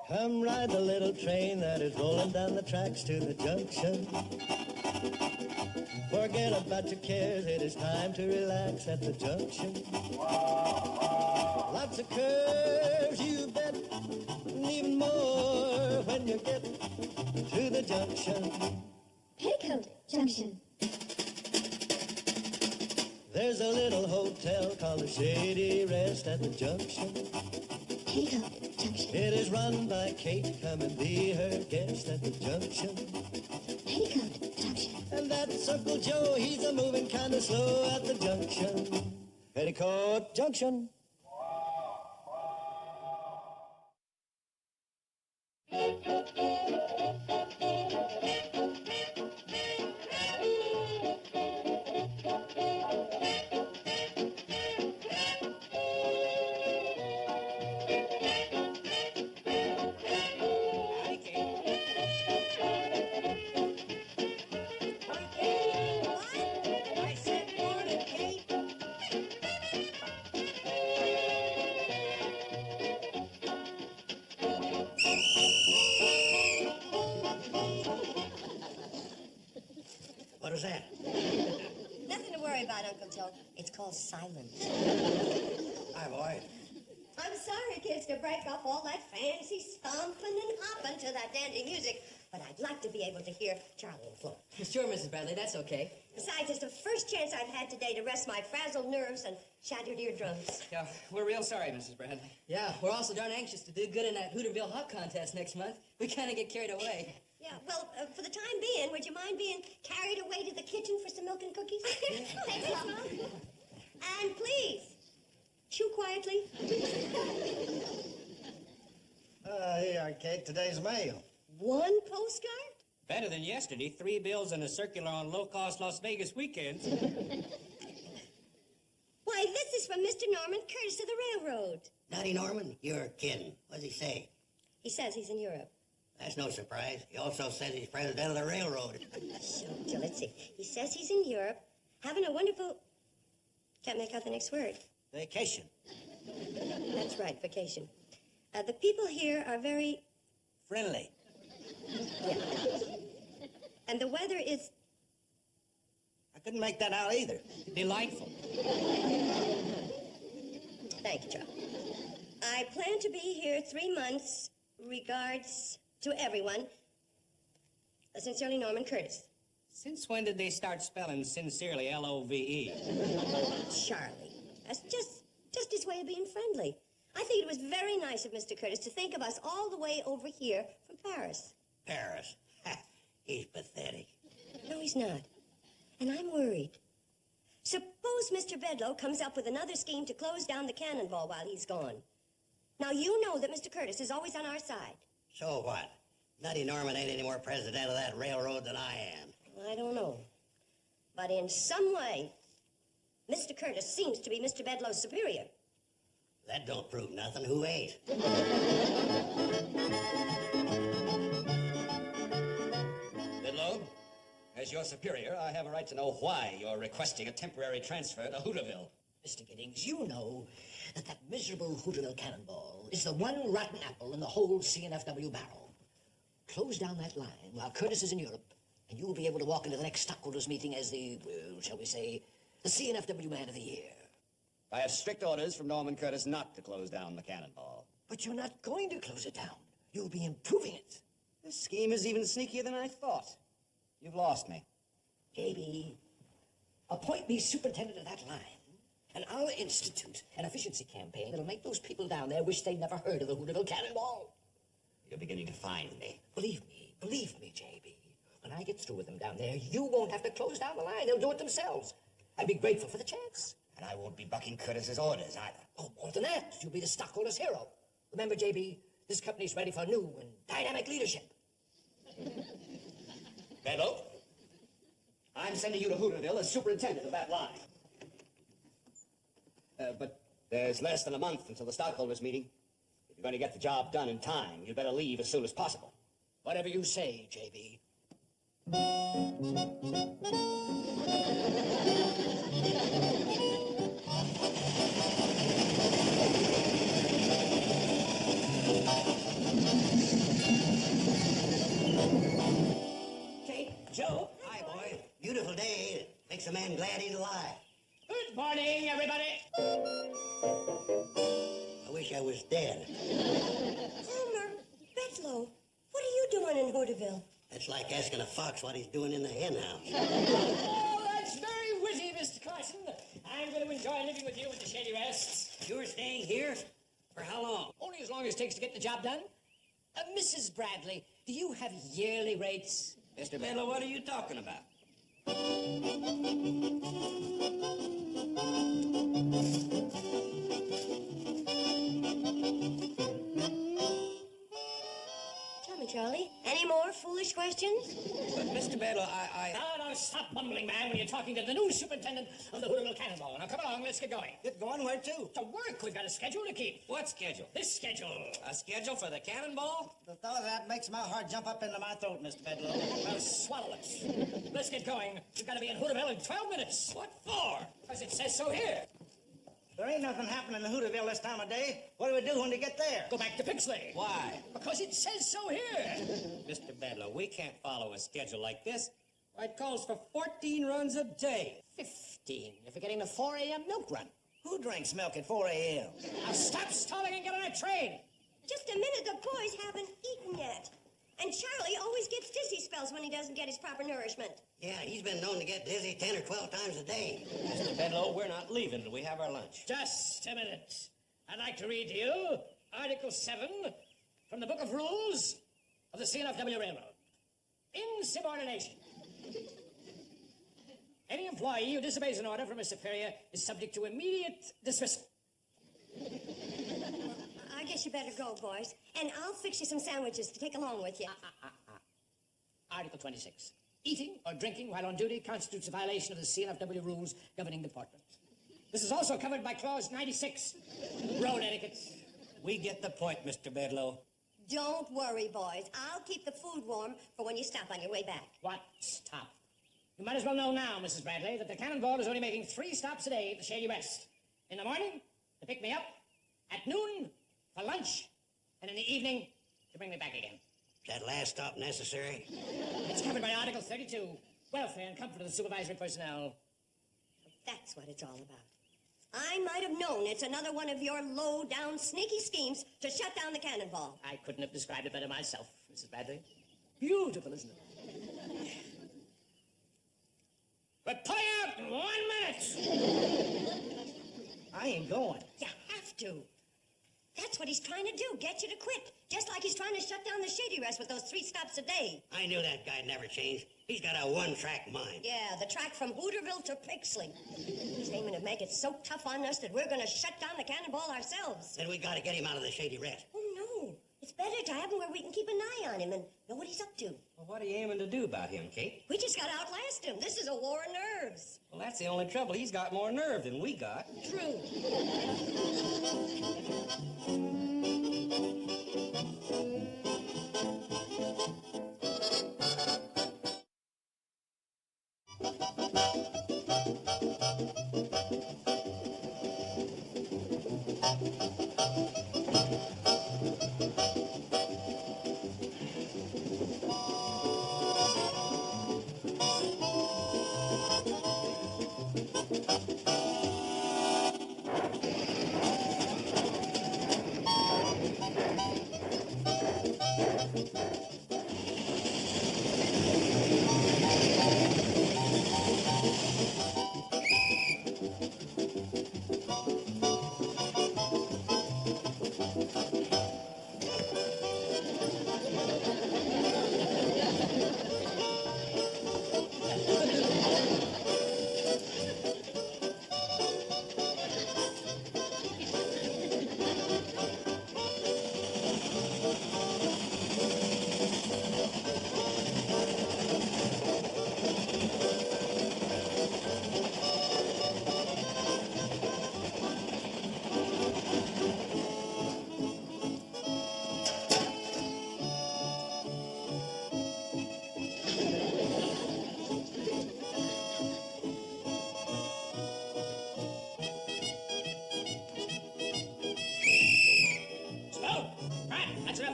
Come ride the little train that is rolling down the tracks to the junction. Forget about your cares, it is time to relax at the junction. Lots of curves, you bet, and even more when you get to the junction. Petticoat Junction. There's a little hotel called the Shady Rest at the junction. Petticoat Junction. It is run by Kate, come and be her guest at the junction. Petticoat Junction. And that's Uncle Joe, he's a moving kind of slow at the junction. Petticoat Junction. What was that? Nothing to worry about, Uncle Joe. It's called silence. Hi, boy. I'm sorry, kids, to break up all that fancy stomping and hopping to that dandy music, but I'd like to be able to hear Charlie and Flo. Sure, Mrs. Bradley, that's okay. Besides, it's the first chance I've had today to rest my frazzled nerves and shattered eardrums. Yeah, we're real sorry, Mrs. Bradley. Yeah, we're also darn anxious to do good in that Hooterville Hop Contest next month. We kind of get carried away. Yeah, well, for the time being, would you mind being carried away to the kitchen for some milk and cookies? Thanks, Mom. And please, chew quietly. Here, Kate, today's mail. One postcard? Better than yesterday. 3 bills and a circular on low-cost Las Vegas weekends. Why, this is from Mr. Norman Curtis of the railroad. Nutty Norman, you're kidding. What does he say? He says he's in Europe. That's no surprise. He also says he's president of the railroad. So let's see. He says he's in Europe, having a wonderful... Can't make out the next word. Vacation. That's right, vacation. The people here are very... Friendly. Yeah. And the weather is... I couldn't make that out either. Delightful. Thank you, Charlie. I plan to be here 3 months. Regards to everyone. Sincerely, Norman Curtis. Since when did they start spelling sincerely L-O-V-E? Charlie. That's just his way of being friendly. I think it was very nice of Mr. Curtis to think of us all the way over here from Paris. Paris. Ha, he's pathetic. No, he's not. And I'm worried. Suppose Mr. Bedloe comes up with another scheme to close down the cannonball while he's gone. Now, you know that Mr. Curtis is always on our side. So what? Nutty Norman ain't any more president of that railroad than I am. I don't know. But in some way, Mr. Curtis seems to be Mr. Bedloe's superior. That don't prove nothing. Who ain't? Bedloe, as your superior, I have a right to know why you're requesting a temporary transfer to Hooterville. Mr. Giddings, you know that miserable Hooterville cannonball is the one rotten apple in the whole CNFW barrel. Close down that line while Curtis is in Europe, and you'll be able to walk into the next stockholders meeting as the, shall we say, the CNFW Man of the Year. I have strict orders from Norman Curtis not to close down the cannonball. But you're not going to close it down. You'll be improving it. This scheme is even sneakier than I thought. You've lost me. JB, appoint me superintendent of that line, and I'll institute an efficiency campaign that'll make those people down there wish they'd never heard of the Hooterville Cannonball. You're beginning to find me. Believe me, JB. When I get through with them down there, you won't have to close down the line. They'll do it themselves. I'd be grateful for the chance. And I won't be bucking Curtis's orders either. Oh, more than that, you'll be the stockholders' hero. Remember, JB, this company's ready for new and dynamic leadership. Bedloe, I'm sending you to Hooterville as superintendent of that line. But there's less than a month until the stockholders' meeting. If you're going to get the job done in time, you'd better leave as soon as possible. Whatever you say, JB. I was dead. Homer, Bedloe, what are you doing in Hooterville? It's like asking a fox what he's doing in the hen house. Oh, that's very witty, Mr. Carson. I'm going to enjoy living with you at the Shady Rests. You're staying here? For how long? Only as long as it takes to get the job done. Mrs. Bradley, do you have yearly rates? Mr. Bedloe, what are you talking about? Tell me, Charlie, any more foolish questions? But, Mr. Bedloe, Now, stop mumbling, man, when you're talking to the new superintendent of the Hooterville Cannonball. Now, come along, let's get going. Get going where to? To work, we've got a schedule to keep. What schedule? This schedule. A schedule for the cannonball? The thought of that makes my heart jump up into my throat, Mr. Bedloe. Well, swallow it. Let's get going. We've got to be in Hooterville in 12 minutes. What for? Because it says so here. There ain't nothing happening in Hooterville this time of day. What do we do when we get there? Go back to Pixley. Why? Because it says so here. Mr. Bedloe, we can't follow a schedule like this. Why, it calls for 14 runs a day. 15 if you're getting the 4 a.m. milk run. Who drinks milk at 4 a.m.? Now stop stalling and get on a train. Just a minute, the boys haven't eaten yet. And Charlie always gets dizzy spells when he doesn't get his proper nourishment. Yeah, he's been known to get dizzy 10 or 12 times a day. Mr. Bedloe, we're not leaving till we have our lunch. Just a minute. I'd like to read to you Article 7 from the Book of Rules of the CNFW Railroad. Insubordination. Any employee who disobeys an order from a superior is subject to immediate dismissal. I guess you better go, boys. And I'll fix you some sandwiches to take along with you. Article 26. Eating or drinking while on duty constitutes a violation of the CNFW rules governing deportment. This is also covered by Clause 96, road etiquette. We get the point, Mr. Bedloe. Don't worry, boys. I'll keep the food warm for when you stop on your way back. What? Stop. You might as well know now, Mrs. Bradley, that the Cannonball is only making 3 stops a day at the Shady Rest. In the morning, to pick me up. At noon, for lunch. And in the evening, to bring me back again. Is that last stop necessary? It's covered by Article 32, welfare and comfort of the supervisory personnel. That's what it's all about. I might have known it's another one of your low-down, sneaky schemes to shut down the Cannonball. I couldn't have described it better myself, Mrs. Bradley. Beautiful, isn't it? We're pulling out in 1 minute. I ain't going. You have to. That's what he's trying to do, get you to quit. Just like he's trying to shut down the Shady Rest with those 3 stops a day. I knew that guy'd never change. He's got a one-track mind. Yeah, the track from Hooterville to Pixley. He's aiming to make it so tough on us that we're going to shut down the Cannonball ourselves. Then we got to get him out of the Shady Rest. Oh, no. It's better to have him where we can keep an eye on him and know what he's up to. Well, what are you aiming to do about him, Kate? We just got to outlast him. This is a war of nerves. Well, that's the only trouble. He's got more nerve than we got. True.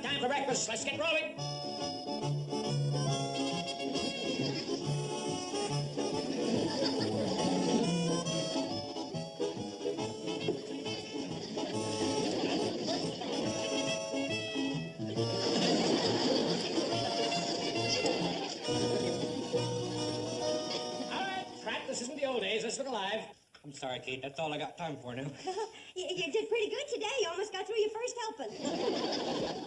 Time for breakfast. Let's get rolling. sorry, Kate. That's all I got time for now. You did pretty good today. You almost got through your first helping.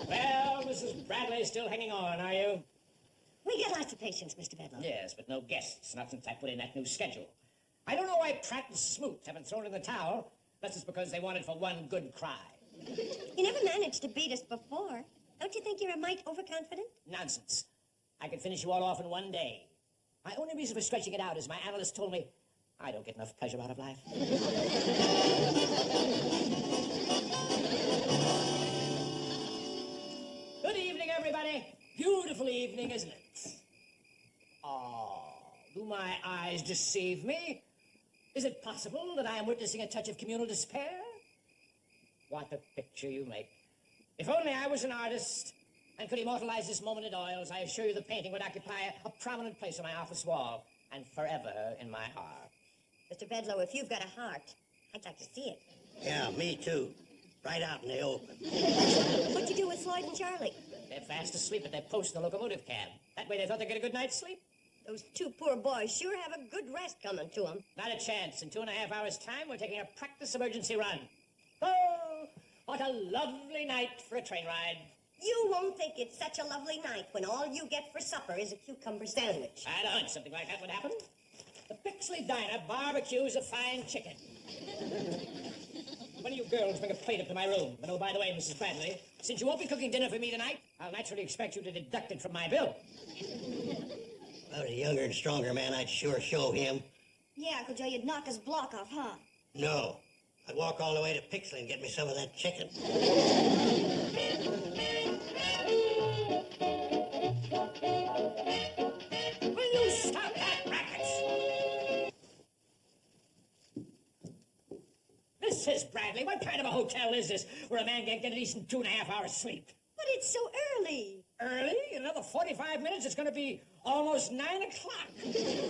Well, Mrs. Bradley's still hanging on, are you? We get lots of patience, Mr. Bedlow. Yes, but no guests, not since I put in that new schedule. I don't know why Pratt and Smoot haven't thrown in the towel. That's just because they wanted for one good cry. You never managed to beat us before. Don't you think you're a mite overconfident? Nonsense. I could finish you all off in one day. My only reason for stretching it out is my analyst told me I don't get enough pleasure out of life. Good evening, everybody. Beautiful evening, isn't it? Oh, do my eyes deceive me? Is it possible that I am witnessing a touch of communal despair? What a picture you make. If only I was an artist and could immortalize this moment in oils, I assure you the painting would occupy a prominent place on my office wall and forever in my heart. Mr. Bedlow, if you've got a heart, I'd like to see it. Yeah, me too. Right out in the open. What'd you do with Floyd and Charlie? They're fast asleep at their post in the locomotive cab. That way they thought they'd get a good night's sleep. Those two poor boys sure have a good rest coming to them. Not a chance. In 2.5 hours' time, we're taking a practice emergency run. Oh, what a lovely night for a train ride. You won't think it's such a lovely night when all you get for supper is a cucumber sandwich. I had a hunch something like that would happen. The Pixley Diner barbecues a fine chicken. One of you girls bring a plate up to my room. And oh, by the way, Mrs. Bradley, since you won't be cooking dinner for me tonight, I'll naturally expect you to deduct it from my bill. If I was a younger and stronger man, I'd sure show him. Yeah, Uncle Joe, you'd knock his block off, huh? No. I'd walk all the way to Pixley and get me some of that chicken. Will you stop that racket? Mrs. Bradley, what kind of a hotel is this where a man can't get a decent 2.5 hours sleep? But it's so early. Early? In another 45 minutes, it's going to be almost 9 o'clock.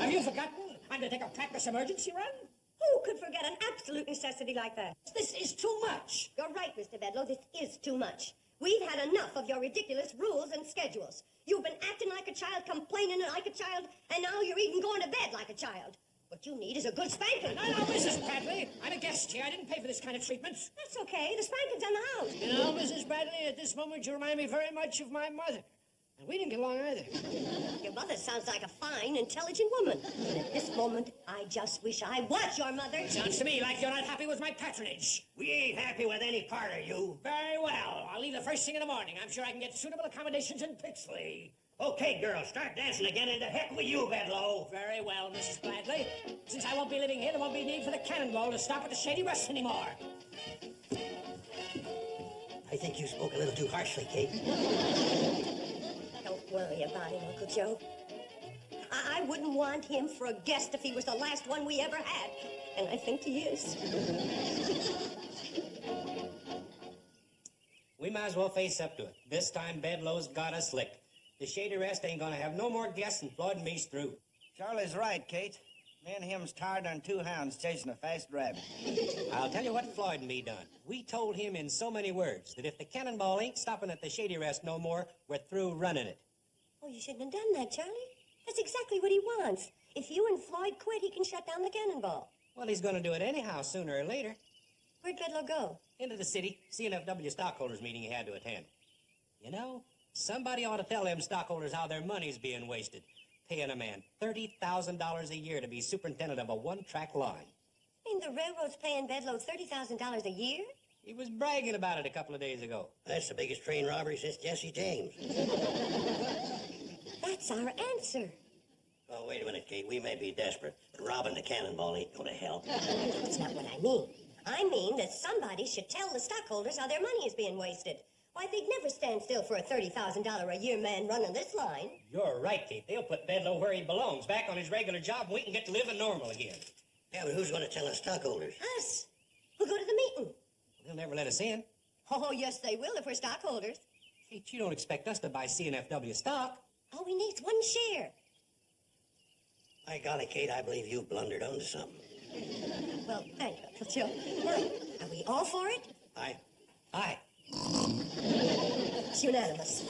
Have you forgotten? I'm going to take a practice emergency run. Who could forget an absolute necessity like that? This is too much. You're right, Mr. Bedlow. This is too much. We've had enough of your ridiculous rules and schedules. You've been acting like a child, complaining like a child, and now you're even going to bed like a child. What you need is a good spanking. No, Mrs. Bradley. I'm a guest here. I didn't pay for this kind of treatment. That's okay. The spanking's in the house. You know, Mrs. Bradley, at this moment you remind me very much of my mother. And we didn't get along either. Your mother sounds like a fine, intelligent woman. And at this moment, I just wish I was your mother. Sounds to me like you're not happy with my patronage. We ain't happy with any part of you. Very well. I'll leave the first thing in the morning. I'm sure I can get suitable accommodations in Pixley. Okay, girls, start dancing again, and to heck with you, Bedlow. Very well, Mrs. Bradley. Since I won't be living here, there won't be need for the cannonball to stop at the Shady West anymore. I think you spoke a little too harshly, Kate. Don't worry about him, Uncle Joe. I wouldn't want him for a guest if he was the last one we ever had. And I think he is. We might as well face up to it. This time Bedlow's got us licked. The Shady Rest ain't gonna have no more guests and Floyd and me's through. Charlie's right, Kate. Me and him's tired on 2 hounds chasing a fast rabbit. I'll tell you what Floyd and me done. We told him in so many words that if the cannonball ain't stopping at the Shady Rest no more, we're through running it. Oh, you shouldn't have done that, Charlie. That's exactly what he wants. If you and Floyd quit, he can shut down the cannonball. Well, he's gonna do it anyhow, sooner or later. Where'd Bedlow go? Into the city, CNFW stockholders meeting he had to attend. You know, somebody ought to tell them stockholders how their money's being wasted. Paying a man $30,000 a year to be superintendent of a one-track line. I mean, the railroad's paying Bedlow $30,000 a year? He was bragging about it a couple of days ago. That's the biggest train robbery since Jesse James. That's our answer. Oh, wait a minute, Kate. We may be desperate, but robbing the cannonball ain't gonna help. That's not what I mean. I mean that somebody should tell the stockholders how their money is being wasted. Why, they'd never stand still for a $30,000 a year man running this line. You're right, Kate. They'll put Bedlow where he belongs, back on his regular job, and we can get to living normal again. Yeah, but who's gonna tell the stockholders? Us. We'll go to the meeting. They'll never let us in. Oh, yes, they will if we're stockholders. Kate, you don't expect us to buy CNFW stock. All we need's one share. My golly, Kate, I believe you've blundered onto something. Well, thank you, Uncle Joe. Now, are we all for it? Aye. Aye. It's unanimous.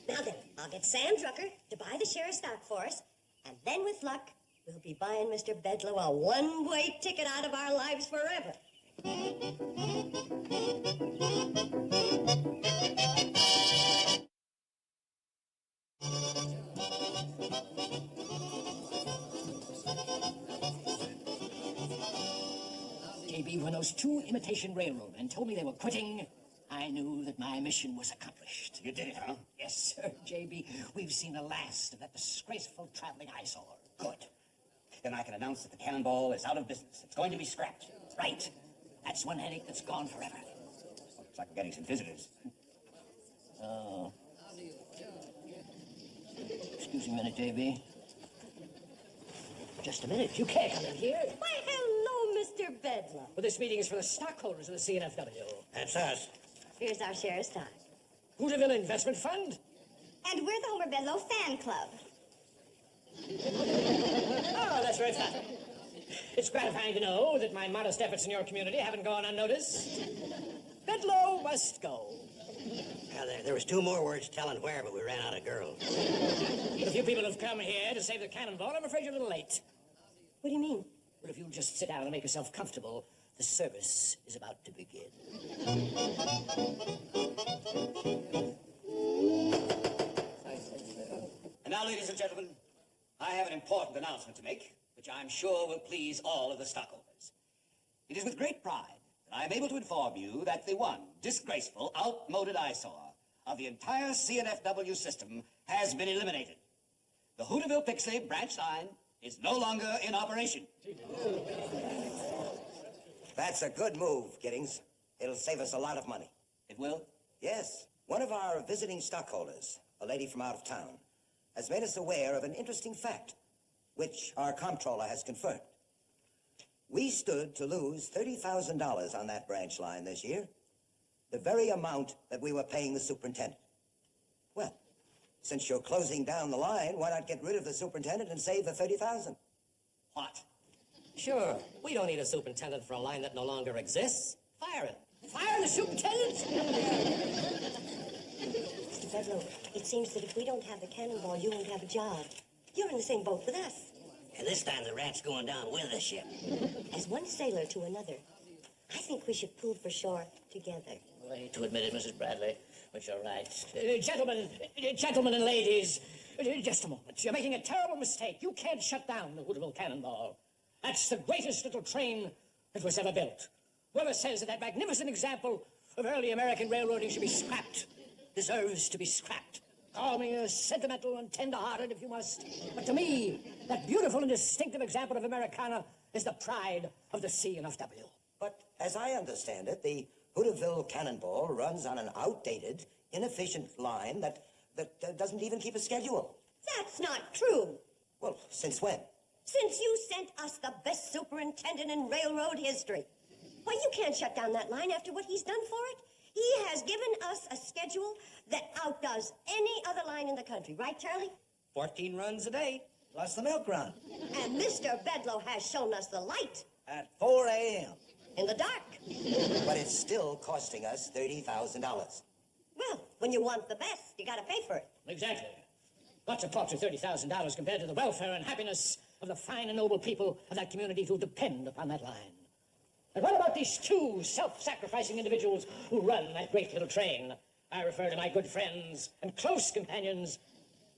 Now then, I'll get Sam Drucker to buy the share of stock for us, and then with luck, We'll be buying Mr. Bedloe a one-way ticket out of our lives forever. JB, when those two imitation railroadmen told me they were quitting, I knew that my mission was accomplished. You did it, huh? Yes, sir, JB. We've seen the last of that disgraceful traveling eyesore. Good. Then I can announce that the Cannonball is out of business. It's going to be scrapped. Right. That's one headache that's gone forever. Looks like we're getting some visitors. Oh. Excuse me a minute, JB. Just a minute. You can't come in here. Why, hello, Mr. Bedloe. Well, this meeting is for the stockholders of the CNFW. That's us. Here's our share of stock. Hooterville Investment Fund? And we're the Homer Bedloe Fan Club. Oh, that's very flattering. It's gratifying to know that my modest efforts in your community haven't gone unnoticed. Bedloe must go. Well, there was two more words telling where, but we ran out of girls. But a few people have come here to save the Cannonball. I'm afraid you're a little late. What do you mean? Well, if you'll just sit down and make yourself comfortable, the service is about to begin. And now, ladies and gentlemen, I have an important announcement to make, which I'm sure will please all of the stockholders. It is with great pride that I am able to inform you that the one disgraceful, outmoded eyesore of the entire CNFW system has been eliminated. The Hooterville-Pixley branch line is no longer in operation. That's a good move, Giddings. It'll save us a lot of money. It will? Yes. One of our visiting stockholders, a lady from out of town, has made us aware of an interesting fact, which our comptroller has confirmed. We stood to lose $30,000 on that branch line this year, the very amount that we were paying the superintendent. Well, since you're closing down the line, why not get rid of the superintendent and save the $30,000? What? Sure, we don't need a superintendent for a line that no longer exists. Fire him. Fire the superintendent! Mr. Bedloe, it seems that if we don't have the Cannonball, you won't have a job. You're in the same boat with us. And this time the rat's going down with the ship. As one sailor to another, I think we should pull for shore together. Well, I hate to admit it, Mrs. Bradley, but you're right. Gentlemen and ladies, just a moment. You're making a terrible mistake. You can't shut down the Hooterville Cannonball. That's the greatest little train that was ever built. Whoever says that that magnificent example of early American railroading should be scrapped deserves to be scrapped. Call me sentimental and tender-hearted if you must. But to me, that beautiful and distinctive example of Americana is the pride of the CNFW. But as I understand it, the Hooterville Cannonball runs on an outdated, inefficient line that doesn't even keep a schedule. That's not true. Well, since when? Since you sent us the best superintendent in railroad history. Why, you can't shut down that line after what he's done for it. He has given us a schedule that outdoes any other line in the country. Right, Charlie? 14 runs a day. Plus the milk run. And Mr. Bedloe has shown us the light. At 4 a.m. In the dark. But it's still costing us $30,000. Well, when you want the best, you gotta pay for it. Exactly. What's a paltry $30,000 compared to the welfare and happiness of the fine and noble people of that community who depend upon that line? And what about these two self-sacrificing individuals who run that great little train? I refer to my good friends and close companions,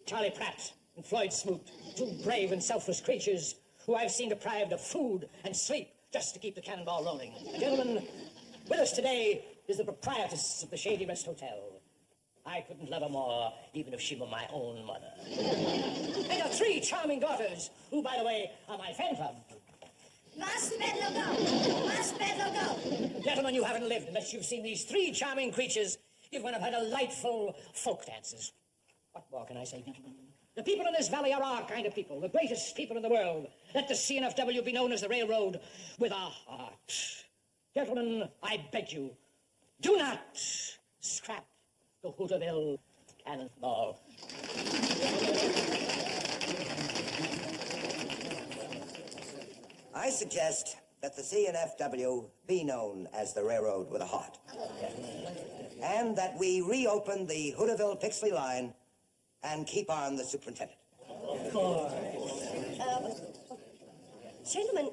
Charlie Pratt and Floyd Smoot, two brave and selfless creatures who I've seen deprived of food and sleep just to keep the Cannonball rolling. Gentlemen, with us today is the proprietress of the Shady Rest Hotel. I couldn't love her more, even if she were my own mother. And her three charming daughters, who, by the way, are my fan club. Must Bedloe go! Must Bedloe go! Gentlemen, you haven't lived unless you've seen these three charming creatures give one of her delightful folk dances. What more can I say, gentlemen? The people in this valley are our kind of people, the greatest people in the world. Let the CNFW be known as the railroad with a heart. Gentlemen, I beg you, do not scrap the Hooterville Cannonball. I suggest that the CNFW be known as the railroad with a heart. And that we reopen the Hooterville-Pixley line and keep on the superintendent. gentlemen,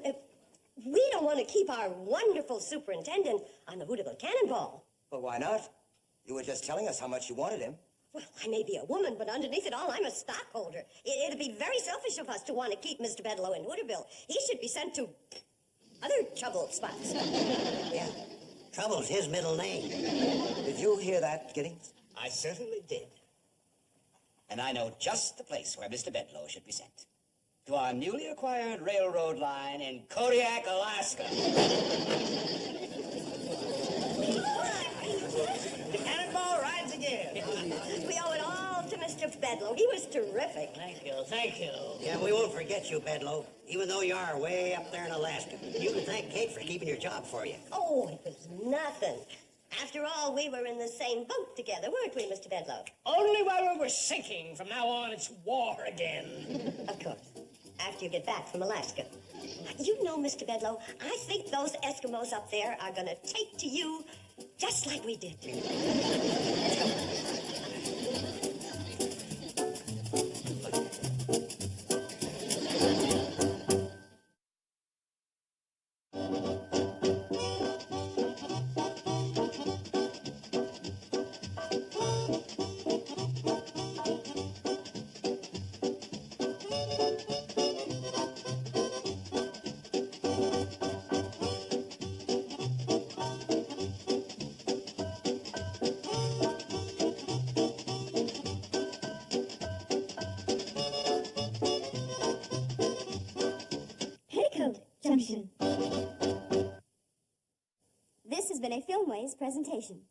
we don't want to keep our wonderful superintendent on the Hooterville Cannonball. Well, why not? You were just telling us how much you wanted him. Well, I may be a woman, but underneath it all, I'm a stockholder. It'd be very selfish of us to want to keep Mr. Bedlow in Hooterville. He should be sent to other troubled spots. Yeah. Trouble's his middle name. Did you hear that, Giddings? I certainly did. And I know just the place where Mr. Bedlow should be sent. To our newly acquired railroad line in Kodiak, Alaska. The cannonball rides again. We owe it all to Mr. Bedlow. He was terrific. Thank you, thank you. Yeah, we won't forget you, Bedlow, even though you are way up there in Alaska. You can thank Kate for keeping your job for you. Oh, it was nothing. After all, we were in the same boat together, weren't we, Mr. Bedlow? Only while we were sinking. From now on, it's war again. Of course. After you get back from Alaska. You know, Mr. Bedlow, I think those Eskimos up there are going to take to you just like we did. Let's go. Petticoat Junction. This has been a Filmways presentation.